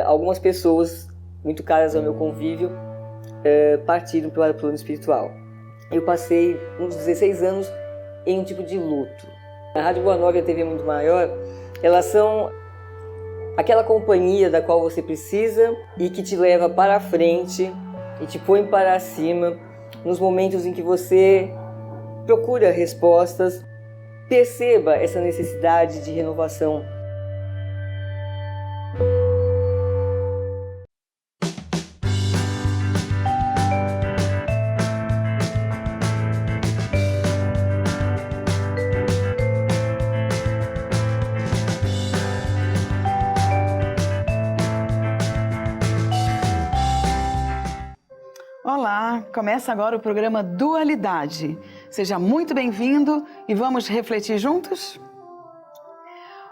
algumas pessoas muito caras ao meu convívio partiram para o plano espiritual. Eu passei uns 16 anos em um tipo de luto. A Rádio Boa Nova e a TV Mundo Maior, elas são aquela companhia da qual você precisa e que te leva para a frente e te põe para cima nos momentos em que você procura respostas. Perceba essa necessidade de renovação. Olá, começa agora o programa Dualidade. Seja muito bem-vindo e vamos refletir juntos?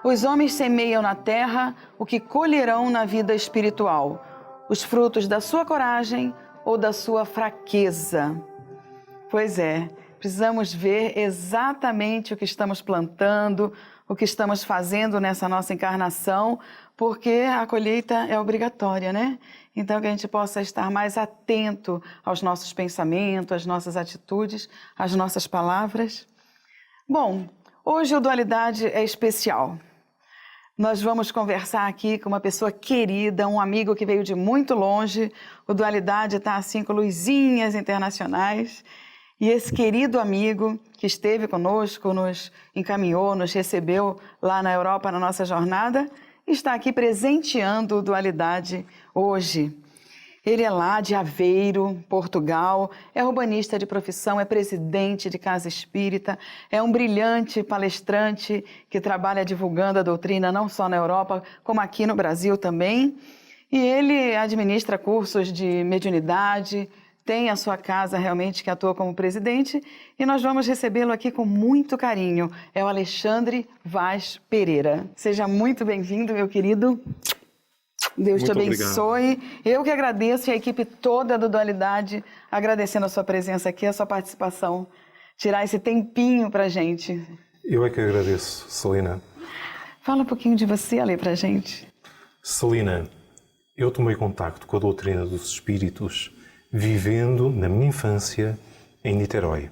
Os homens semeiam na terra o que colherão na vida espiritual, os frutos da sua coragem ou da sua fraqueza. Pois é, precisamos ver exatamente o que estamos plantando, o que estamos fazendo nessa nossa encarnação, porque a colheita é obrigatória, né? Então, que a gente possa estar mais atento aos nossos pensamentos, às nossas atitudes, às nossas palavras. Bom, hoje o Dualidade é especial. Nós vamos conversar aqui com uma pessoa querida, um amigo que veio de muito longe. O Dualidade está assim com luzinhas internacionais. E esse querido amigo que esteve conosco, nos encaminhou, nos recebeu lá na Europa na nossa jornada, está aqui presenteando o Dualidade hoje. Ele é lá de Aveiro, Portugal, é urbanista de profissão, é presidente de casa espírita, é um brilhante palestrante que trabalha divulgando a doutrina não só na Europa, como aqui no Brasil também. E ele administra cursos de mediunidade, tem a sua casa realmente que atua como presidente, e nós vamos recebê-lo aqui com muito carinho. É o Alexandre Vaz Pereira. Seja muito bem-vindo, meu querido. Deus te abençoe. Obrigado. Eu que agradeço e a equipe toda do Dualidade, agradecendo a sua presença aqui, a sua participação, tirar esse tempinho pra gente. Eu é que agradeço, Celina. Fala um pouquinho de você, Ale, pra gente. Celina, eu tomei contacto com a doutrina dos espíritos vivendo na minha infância em Niterói.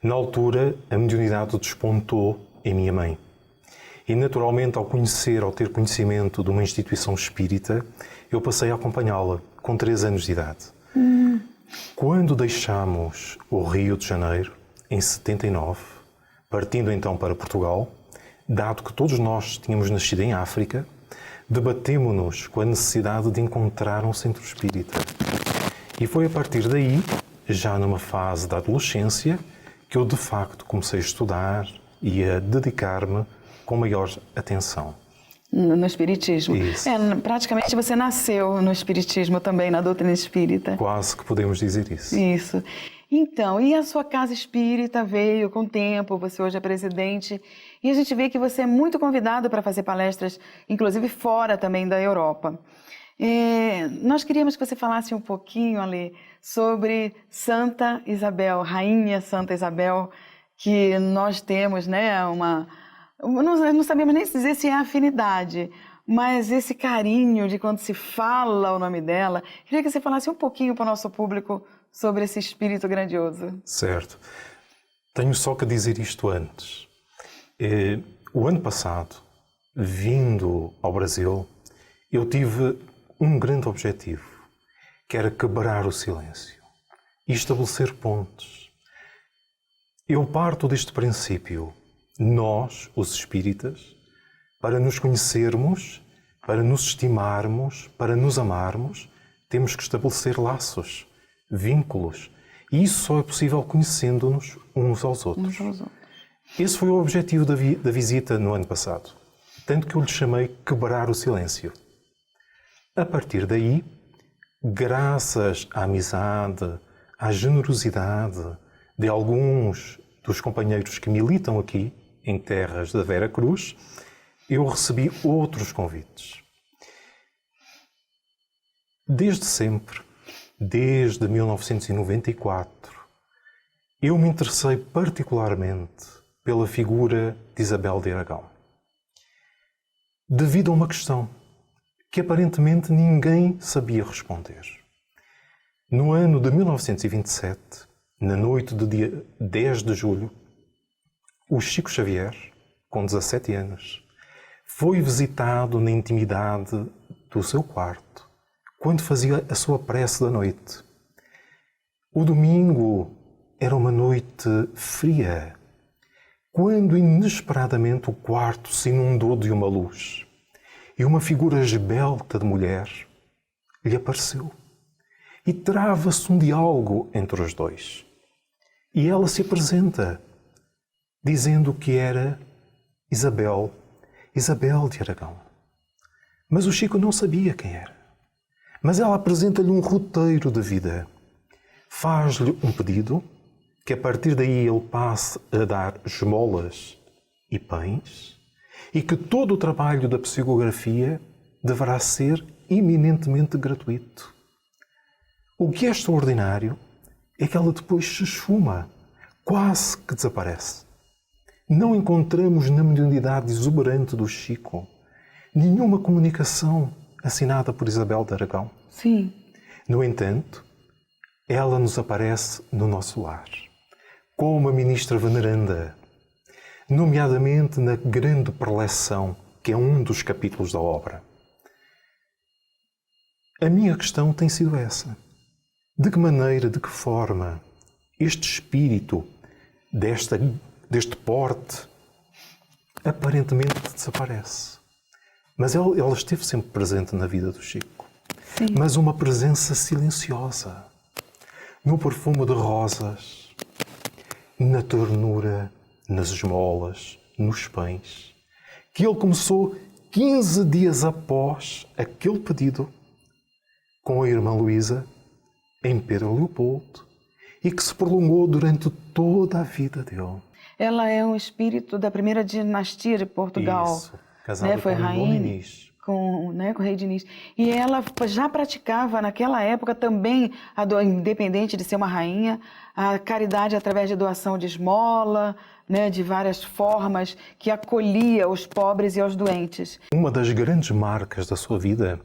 Na altura, a mediunidade despontou em minha mãe. E, naturalmente, ao ter conhecimento de uma instituição espírita, eu passei a acompanhá-la, com 3 anos de idade. Quando deixámos o Rio de Janeiro, em 79, partindo então para Portugal, dado que todos nós tínhamos nascido em África, debatemo-nos com a necessidade de encontrar um centro espírita. E foi a partir daí, já numa fase da adolescência, que eu de facto comecei a estudar e a dedicar-me com maior atenção. No Espiritismo. Isso. Praticamente você nasceu no Espiritismo também, na doutrina espírita. Quase que podemos dizer isso. Isso. Então, e a sua casa espírita veio com o tempo, você hoje é presidente, e a gente vê que você é muito convidado para fazer palestras, inclusive fora também da Europa. Nós queríamos que você falasse um pouquinho, Ale, sobre Santa Isabel, Rainha Santa Isabel, que nós temos, né, não sabemos nem dizer se é afinidade, mas esse carinho de quando se fala o nome dela. Queria que você falasse um pouquinho para o nosso público sobre esse espírito grandioso. Certo. Tenho só que dizer isto antes. O ano passado, vindo ao Brasil, eu tive um grande objetivo, que era quebrar o silêncio e estabelecer pontes. Eu parto deste princípio. Nós, os espíritas, para nos conhecermos, para nos estimarmos, para nos amarmos, temos que estabelecer laços, vínculos. E isso só é possível conhecendo-nos uns aos outros. Esse foi o objetivo da visita no ano passado. Tanto que eu lhe chamei quebrar o silêncio. A partir daí, graças à amizade, à generosidade de alguns dos companheiros que militam aqui, em terras da Vera Cruz, eu recebi outros convites. Desde sempre, desde 1994, eu me interessei particularmente pela figura de Isabel de Aragão. Devido a uma questão, que aparentemente ninguém sabia responder. No ano de 1927, na noite do dia 10 de julho, o Chico Xavier, com 17 anos, foi visitado na intimidade do seu quarto, quando fazia a sua prece da noite. O domingo era uma noite fria, quando inesperadamente o quarto se inundou de uma luz e uma figura esbelta de mulher lhe apareceu. E trava-se um diálogo entre os dois. E ela se apresenta, dizendo que era Isabel de Aragão. Mas o Chico não sabia quem era. Mas ela apresenta-lhe um roteiro de vida. Faz-lhe um pedido, que a partir daí ele passe a dar esmolas e pães, e que todo o trabalho da psicografia deverá ser eminentemente gratuito. O que é extraordinário é que ela depois se esfuma, quase que desaparece. Não encontramos na mediunidade exuberante do Chico nenhuma comunicação assinada por Isabel de Aragão. Sim. No entanto, ela nos aparece no nosso lar, como uma ministra veneranda, nomeadamente na grande preleção, que é um dos capítulos da obra. A minha questão tem sido essa. De que maneira, de que forma, este espírito deste porte aparentemente desaparece? Mas ela esteve sempre presente na vida do Chico. Sim. Mas uma presença silenciosa, no perfume de rosas, na ternura, nas esmolas, nos pães, que ele começou 15 dias após aquele pedido com a irmã Luísa, em Pedro Leopoldo, e que se prolongou durante toda a vida dele. Ela é um espírito da primeira dinastia de Portugal. Isso, casada Foi com Dom rainha, Dinis. com o rei Dinis. E ela já praticava, naquela época também, independente de ser uma rainha, a caridade através de doação de esmola, de várias formas, que acolhia os pobres e os doentes. Uma das grandes marcas da sua vida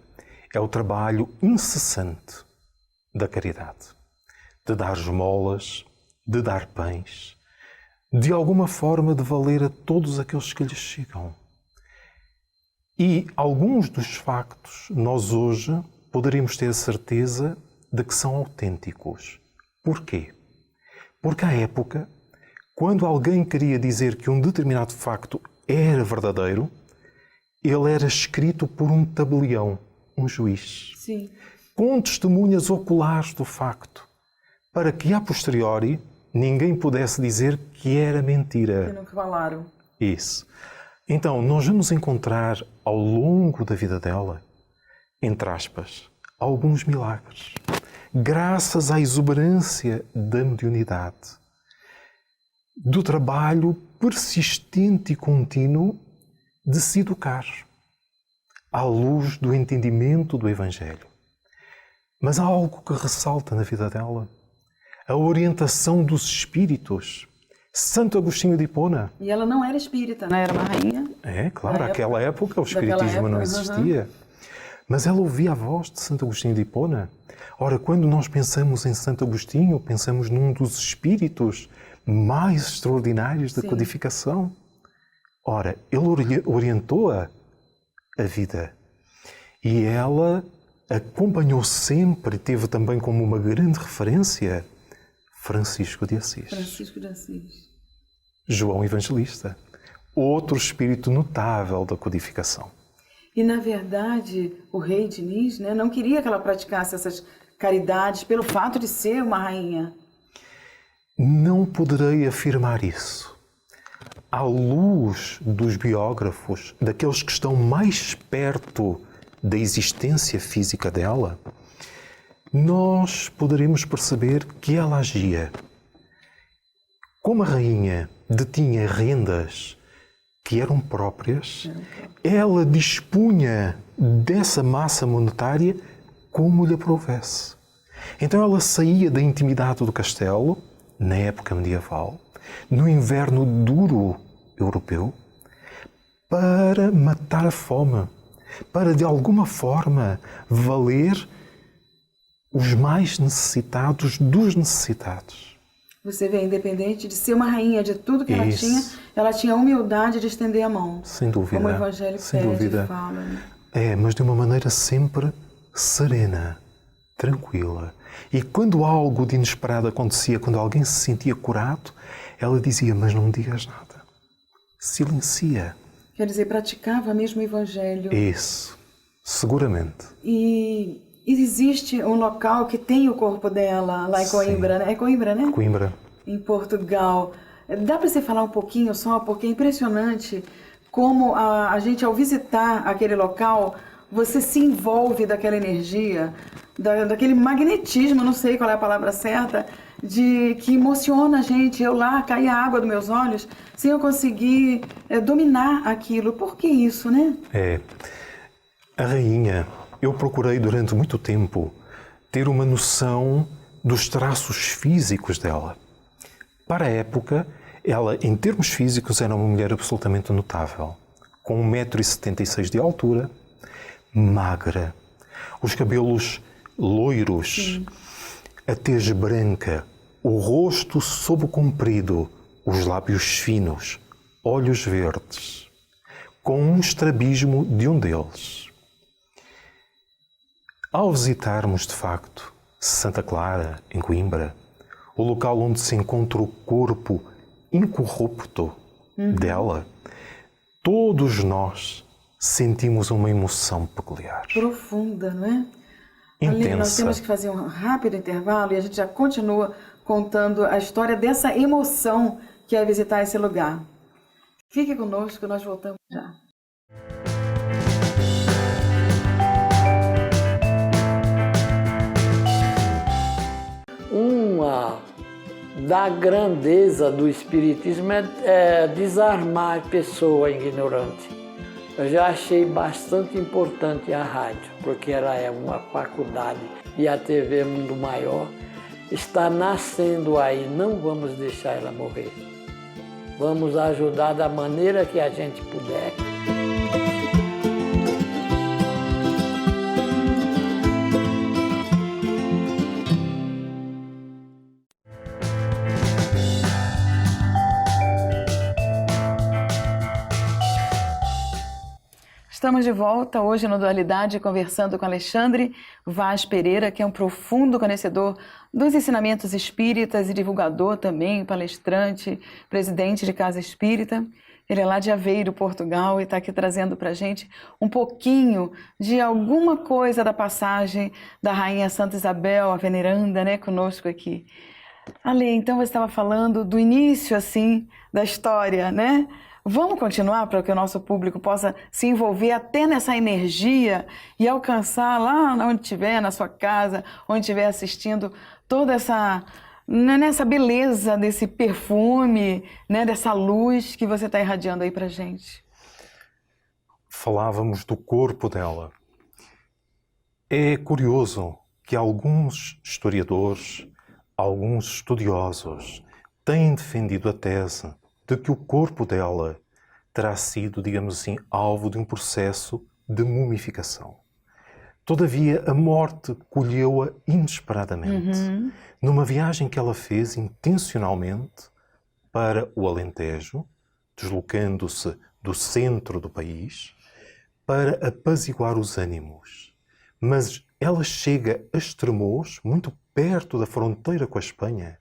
é o trabalho incessante da caridade, de dar esmolas, de dar pães, de alguma forma de valer a todos aqueles que lhes chegam. E alguns dos factos nós hoje poderíamos ter a certeza de que são autênticos. Porquê? Porque à época, quando alguém queria dizer que um determinado facto era verdadeiro, ele era escrito por um tabelião, um juiz. Sim. Com testemunhas oculares do facto, para que a posteriori ninguém pudesse dizer que era mentira. Que não falaram. Isso. Então, nós vamos encontrar ao longo da vida dela, entre aspas, alguns milagres, graças à exuberância da mediunidade, do trabalho persistente e contínuo de se educar, à luz do entendimento do Evangelho. Mas há algo que ressalta na vida dela, a orientação dos espíritos. Santo Agostinho de Hipona. E ela não era espírita, era uma rainha. É, claro, naquela época o espiritismo não existia. Mas ela ouvia a voz de Santo Agostinho de Hipona. Ora, quando nós pensamos em Santo Agostinho, pensamos num dos espíritos mais extraordinários da codificação. Ora, ele orientou-a a vida. E ela acompanhou sempre e teve também como uma grande referência Francisco de Assis. Francisco de Assis. João Evangelista. Outro espírito notável da codificação. E, na verdade, o rei Dinis não queria que ela praticasse essas caridades pelo fato de ser uma rainha. Não poderei afirmar isso. À luz dos biógrafos, daqueles que estão mais perto da existência física dela, nós poderemos perceber que ela agia. Como a rainha detinha rendas que eram próprias, ela dispunha dessa massa monetária como lhe aprovesse. Então ela saía da intimidade do castelo, na época medieval, no inverno duro europeu, para matar a fome, para de alguma forma valer os mais necessitados dos necessitados. Você vê, independente de ser uma rainha de tudo que Isso. ela tinha a humildade de estender a mão. Sem dúvida. Como o Evangelho sem pede dúvida. e fala. Né? Mas de uma maneira sempre serena, tranquila. E quando algo de inesperado acontecia, quando alguém se sentia curado, ela dizia, mas não me digas nada. Silencia. Quer dizer, praticava mesmo o Evangelho. Isso, seguramente. E existe um local que tem o corpo dela, lá em Coimbra, né? É Coimbra, né? Coimbra. Em Portugal. Dá para você falar um pouquinho só, porque é impressionante como a gente, ao visitar aquele local, você se envolve daquela energia, daquele magnetismo, não sei qual é a palavra certa, que emociona a gente. Eu lá, caía a água dos meus olhos, sem eu conseguir dominar aquilo. Por que isso, né? A rainha, eu procurei durante muito tempo ter uma noção dos traços físicos dela. Para a época, ela, em termos físicos, era uma mulher absolutamente notável, com 1,76 m de altura, magra, os cabelos loiros, sim, a tez branca, o rosto sobo comprido, os lábios finos, olhos verdes, com um estrabismo de um deles. Ao visitarmos, de facto, Santa Clara, em Coimbra, o local onde se encontra o corpo incorrupto dela, todos nós sentimos uma emoção peculiar. Profunda, não é? Intensa. Ali nós temos que fazer um rápido intervalo e a gente já continua contando a história dessa emoção que é visitar esse lugar. Fique conosco, nós voltamos já. Uma da grandeza do Espiritismo é desarmar a pessoa ignorante. Eu já achei bastante importante a rádio, porque ela é uma faculdade e a TV Mundo Maior está nascendo aí. Não vamos deixar ela morrer. Vamos ajudar da maneira que a gente puder. Estamos de volta hoje no Dualidade, conversando com Alexandre Vaz Pereira, que é um profundo conhecedor dos ensinamentos espíritas e divulgador também, palestrante, presidente de Casa Espírita. Ele é lá de Aveiro, Portugal, e está aqui trazendo para a gente um pouquinho de alguma coisa da passagem da Rainha Santa Isabel, a veneranda, né, conosco aqui. Ale, então você estava falando do início, assim, da história, né? Vamos continuar para que o nosso público possa se envolver até nessa energia e alcançar lá onde estiver, na sua casa, onde estiver assistindo, toda nessa beleza desse perfume, né, dessa luz que você está irradiando aí para gente. Falávamos do corpo dela. É curioso que alguns historiadores, alguns estudiosos têm defendido a tese de que o corpo dela terá sido, digamos assim, alvo de um processo de mumificação. Todavia, a morte colheu-a inesperadamente, numa viagem que ela fez intencionalmente para o Alentejo, deslocando-se do centro do país, para apaziguar os ânimos. Mas ela chega a Estremoz, muito perto da fronteira com a Espanha,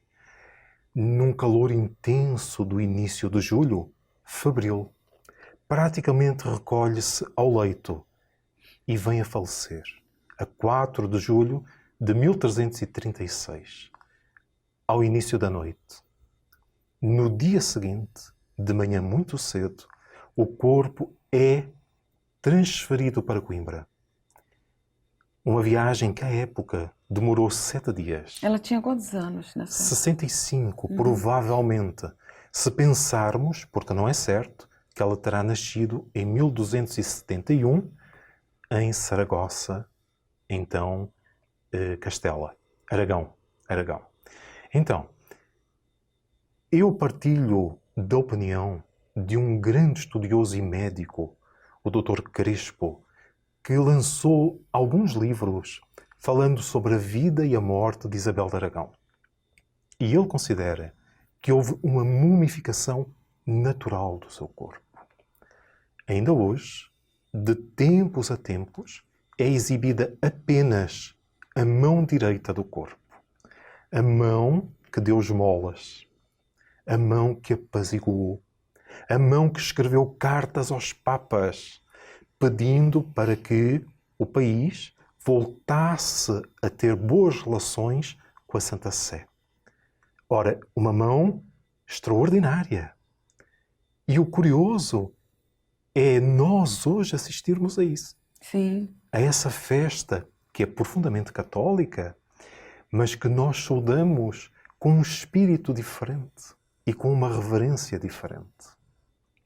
num calor intenso do início de julho, febril. Praticamente recolhe-se ao leito e vem a falecer, a 4 de julho de 1336, ao início da noite. No dia seguinte, de manhã muito cedo, o corpo é transferido para Coimbra. Uma viagem que, à época, demorou 7 dias. Ela tinha quantos anos nessa? 65, provavelmente. Se pensarmos, porque não é certo, que ela terá nascido em 1271, em Saragossa, então Castela, Aragão. Então, eu partilho da opinião de um grande estudioso e médico, o Dr. Crespo, que lançou alguns livros falando sobre a vida e a morte de Isabel de Aragão. E ele considera que houve uma mumificação natural do seu corpo. Ainda hoje, de tempos a tempos, é exibida apenas a mão direita do corpo. A mão que deu esmolas. A mão que apaziguou. A mão que escreveu cartas aos papas, pedindo para que o país voltasse a ter boas relações com a Santa Sé. Ora, uma mão extraordinária. E o curioso é nós hoje assistirmos a isso. Sim. A essa festa que é profundamente católica, mas que nós saudamos com um espírito diferente e com uma reverência diferente.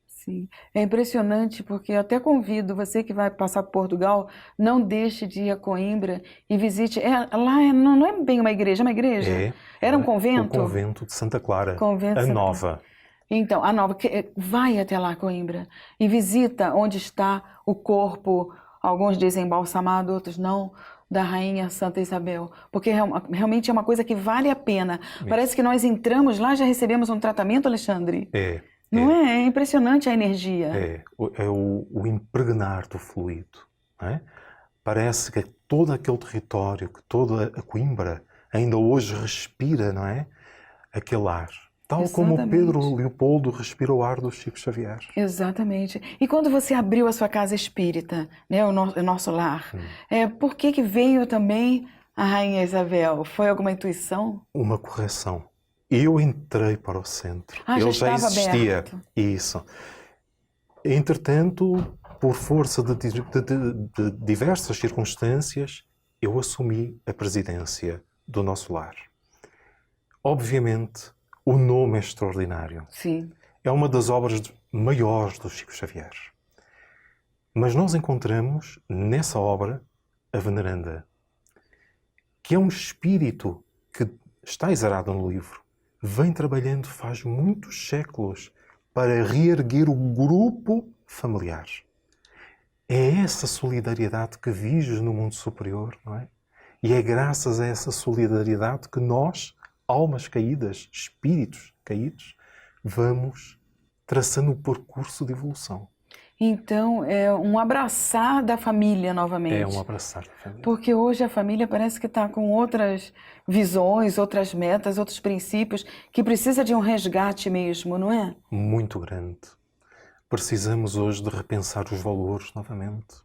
Sim, é impressionante porque eu até convido você que vai passar por Portugal, não deixe de ir a Coimbra e visite. Não é bem uma igreja, é uma igreja? Era um convento? O convento de Santa Clara, Convento a Santa- nova. Então, a nova, vai até lá, Coimbra, e visita onde está o corpo, alguns dizem embalsamado, outros não, da Rainha Santa Isabel. Porque realmente é uma coisa que vale a pena. Parece que nós entramos lá e já recebemos um tratamento, Alexandre. Não é? É impressionante a energia. É o impregnar do fluido. Não é? Parece que todo aquele território, que toda a Coimbra ainda hoje respira, não é? Aquele ar. Tal como o Pedro Leopoldo respira o ar do Chico Xavier. Exatamente. E quando você abriu a sua casa espírita, né, o nosso lar, por que veio também a Rainha Isabel? Foi alguma intuição? Uma correção. Eu entrei para o centro. já Ele já estava existia. aberto. Isso. Entretanto, por força de diversas circunstâncias, eu assumi a presidência do nosso lar. Obviamente, o nome é extraordinário. Sim. É uma das obras maiores do Chico Xavier. Mas nós encontramos nessa obra a Veneranda, que é um espírito que está exarado no livro. Vem trabalhando faz muitos séculos para reerguer o grupo familiar. É essa solidariedade que vive no mundo superior, não é? E é graças a essa solidariedade que nós, almas caídas, espíritos caídos, vamos traçando o percurso de evolução. Então, é um abraçar da família novamente. É um abraçar da família. Porque hoje a família parece que está com outras visões, outras metas, outros princípios, que precisa de um resgate mesmo, não é? Muito grande. Precisamos hoje de repensar os valores novamente.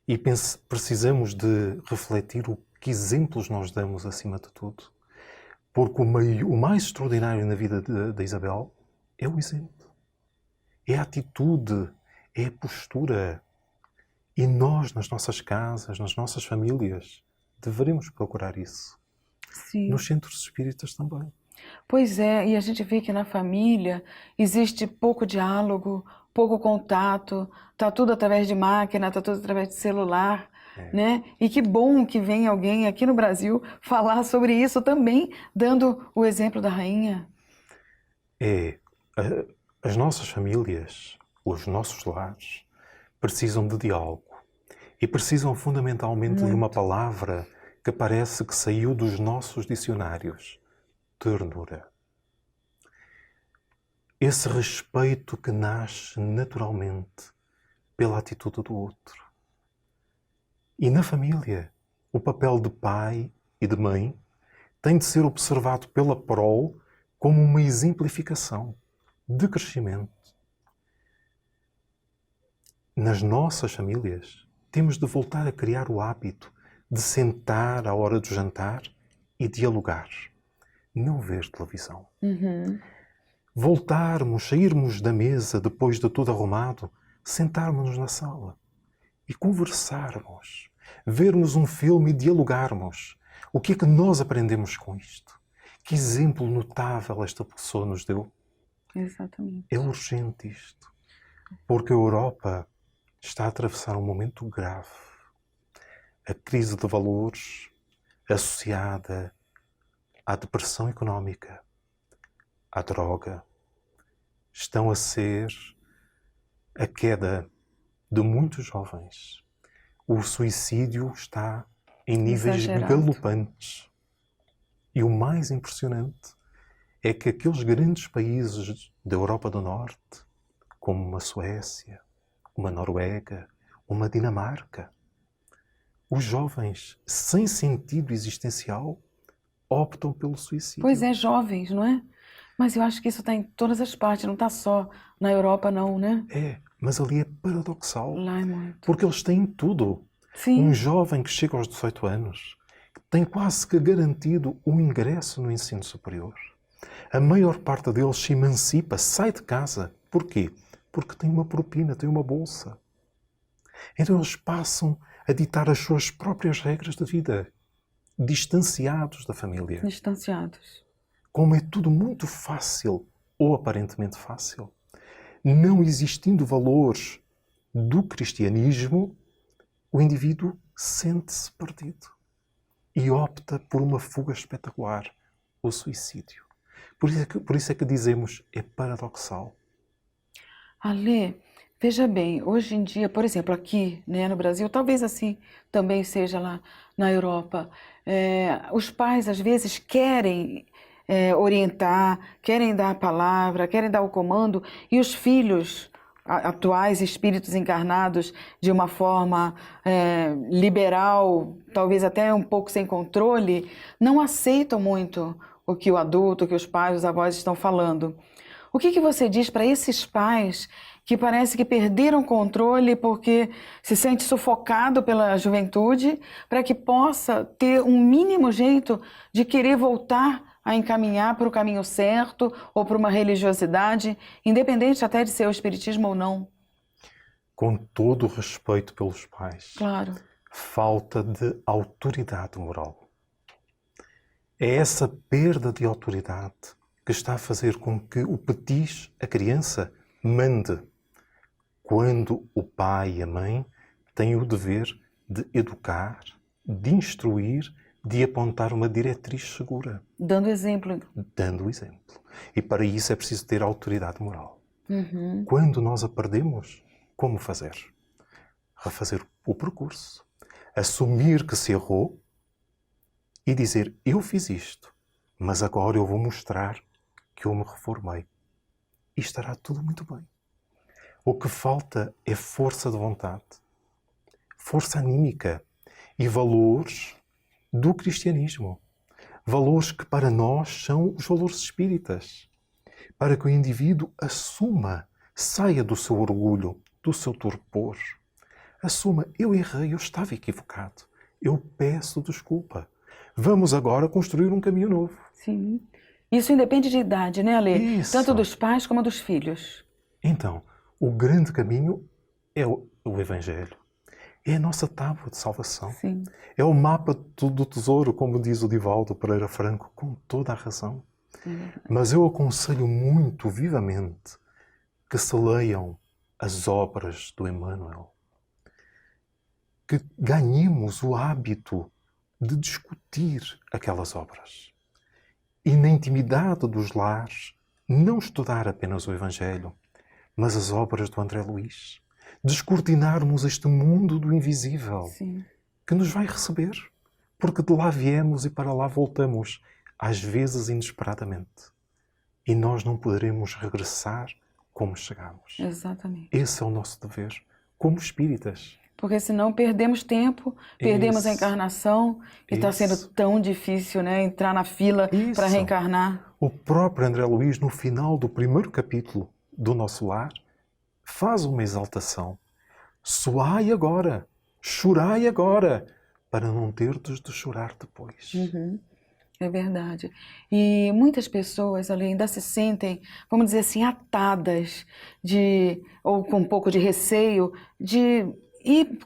E precisamos de refletir o que exemplos nós damos acima de tudo. Porque o mais extraordinário na vida de Isabel é o exemplo. É a atitude, é a postura. E nós, nas nossas casas, nas nossas famílias, deveremos procurar isso. Sim. Nos centros espíritas também. Pois é, e a gente vê que na família existe pouco diálogo, pouco contato, está tudo através de máquina, está tudo através de celular, né? E que bom que vem alguém aqui no Brasil falar sobre isso também, dando o exemplo da rainha. As nossas famílias, os nossos lares, precisam de diálogo. E precisam fundamentalmente de uma palavra que parece que saiu dos nossos dicionários. Ternura. Esse respeito que nasce naturalmente pela atitude do outro. E na família, o papel de pai e de mãe tem de ser observado pela prole como uma exemplificação de crescimento. Nas nossas famílias, temos de voltar a criar o hábito de sentar à hora do jantar e dialogar. Não ver televisão. Voltarmos, sairmos da mesa depois de tudo arrumado, sentarmos-nos na sala e conversarmos, vermos um filme e dialogarmos. O que é que nós aprendemos com isto? Que exemplo notável esta pessoa nos deu? Exatamente. É urgente isto, porque a Europa está a atravessar um momento grave. A crise de valores associada à depressão económica, à droga, estão a ser a queda de muitos jovens, o suicídio está em níveis Exagerado. galopantes. E o mais impressionante é que aqueles grandes países da Europa do Norte, como uma Suécia, uma Noruega, uma Dinamarca, os jovens sem sentido existencial optam pelo suicídio. Pois é, jovens, não é? Mas eu acho que isso está em todas as partes, não está só na Europa, não, né? É, mas ali é paradoxal, Lá é muito. porque eles têm tudo. Sim. Um jovem que chega aos 18 anos tem quase que garantido o ingresso no ensino superior. A maior parte deles se emancipa, sai de casa. Porquê? Porque tem uma propina, tem uma bolsa. Então eles passam a ditar as suas próprias regras de vida, distanciados da família. Distanciados. Como é tudo muito fácil, ou aparentemente fácil, não existindo valores do cristianismo, o indivíduo sente-se perdido e opta por uma fuga espetacular, o suicídio. Por isso é que dizemos, é paradoxal. Alê, veja bem, hoje em dia, por exemplo, aqui, né, no Brasil, talvez assim também seja lá na Europa, os pais às vezes querem orientar, querem dar a palavra, querem dar o comando, e os filhos atuais, espíritos encarnados, de uma forma liberal, talvez até um pouco sem controle, não aceitam muito o que o adulto, o que os pais, os avós estão falando. O que você diz para esses pais que parece que perderam o controle porque se sente sufocado pela juventude, para que possa ter um mínimo jeito de querer voltar a encaminhar para o caminho certo ou para uma religiosidade, independente até de ser o espiritismo ou não? Com todo o respeito pelos pais, Claro. falta de autoridade moral. É essa perda de autoridade que está a fazer com que o petis, a criança, mande, quando o pai e a mãe têm o dever de educar, de instruir, de apontar uma diretriz segura. Dando exemplo. Dando o exemplo. E para isso é preciso ter autoridade moral. Uhum. Quando nós a perdemos, como fazer? Refazer o percurso. Assumir que se errou e dizer, eu fiz isto, mas agora eu vou mostrar que eu me reformei. E estará tudo muito bem. O que falta é força de vontade, força anímica e valores do cristianismo. Valores que para nós são os valores espíritas. Para que o indivíduo assuma, saia do seu orgulho, do seu torpor. Assuma, eu errei, eu estava equivocado. Eu peço desculpa. Vamos agora construir um caminho novo. Sim. Isso independe de idade, né, Alê? Isso. Tanto dos pais como dos filhos. Então, o grande caminho é o Evangelho. É a nossa tábua de salvação. Sim. É o mapa do tesouro, como diz o Divaldo Pereira Franco, com toda a razão. Sim. Mas eu aconselho muito vivamente que se leiam as obras do Emmanuel. Que ganhemos o hábito de discutir aquelas obras. E na intimidade dos lares, não estudar apenas o Evangelho, mas as obras do André Luís. Descortinarmos este mundo do invisível, Sim. que nos vai receber, porque de lá viemos e para lá voltamos, às vezes inesperadamente. E nós não poderemos regressar como chegamos. Exatamente. Esse é o nosso dever, como espíritas. Porque senão perdemos tempo, perdemos a Isso. encarnação e está sendo Isso. tão difícil, né, entrar na fila para Isso. reencarnar. O próprio André Luís, no final do primeiro capítulo do Nosso Lar, faz uma exaltação. Soai agora, chorai agora, para não terdes de chorar depois. Uhum. É verdade. E muitas pessoas ali ainda se sentem, vamos dizer assim, atadas ou com um pouco de receio de ir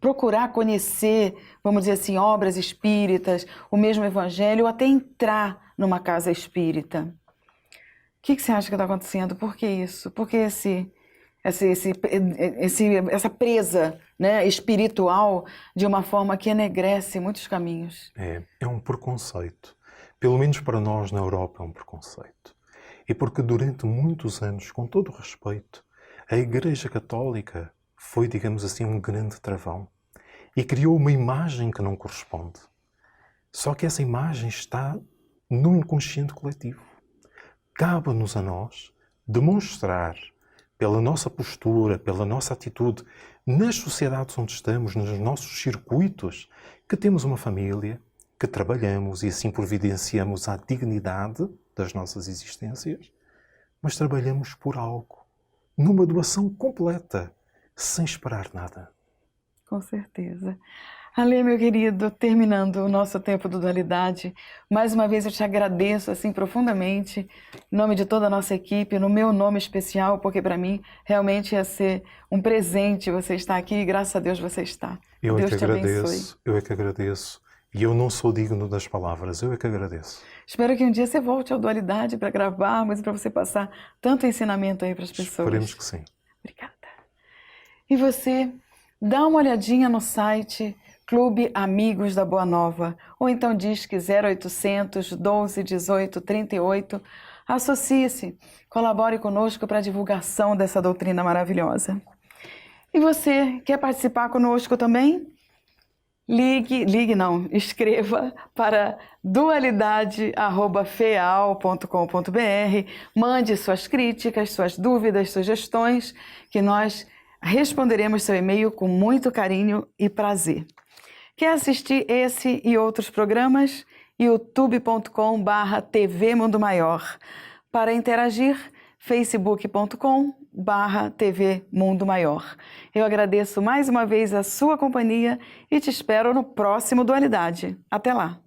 procurar conhecer, vamos dizer assim, obras espíritas, o mesmo evangelho, ou até entrar numa casa espírita. O que você acha que está acontecendo? Por que isso? Por que essa presa, né, espiritual de uma forma que enegrece muitos caminhos? É um preconceito. Pelo menos para nós na Europa é um preconceito. E porque durante muitos anos, com todo o respeito, a Igreja Católica foi, digamos assim, um grande travão. e criou uma imagem que não corresponde. Só que essa imagem está no inconsciente coletivo. Cabe-nos a nós demonstrar, pela nossa postura, pela nossa atitude, nas sociedades onde estamos, nos nossos circuitos, que temos uma família, que trabalhamos e assim providenciamos a dignidade das nossas existências, mas trabalhamos por algo, numa doação completa, sem esperar nada. Com certeza. Alê, meu querido, terminando o nosso tempo do Dualidade, mais uma vez eu te agradeço assim profundamente, em nome de toda a nossa equipe, no meu nome especial, porque para mim realmente ia ser um presente você estar aqui e graças a Deus você está. Eu Deus é que te agradeço, abençoe. eu é que agradeço. E eu não sou digno das palavras, eu é que agradeço. Espero que um dia você volte ao Dualidade para gravarmos e para você passar tanto ensinamento aí para as pessoas. Esperemos que sim. Obrigada. E você, dá uma olhadinha no site Clube Amigos da Boa Nova, ou então Disque 0800 12 18 38. Associe-se, colabore conosco para a divulgação dessa doutrina maravilhosa. E você, quer participar conosco também? Escreva para dualidade@feal.com.br, mande suas críticas, suas dúvidas, sugestões, que nós responderemos seu e-mail com muito carinho e prazer. Quer assistir esse e outros programas? youtube.com/TV Mundo Maior. Para interagir, facebook.com/TV Mundo Maior. Eu agradeço mais uma vez a sua companhia e te espero no próximo Dualidade. Até lá!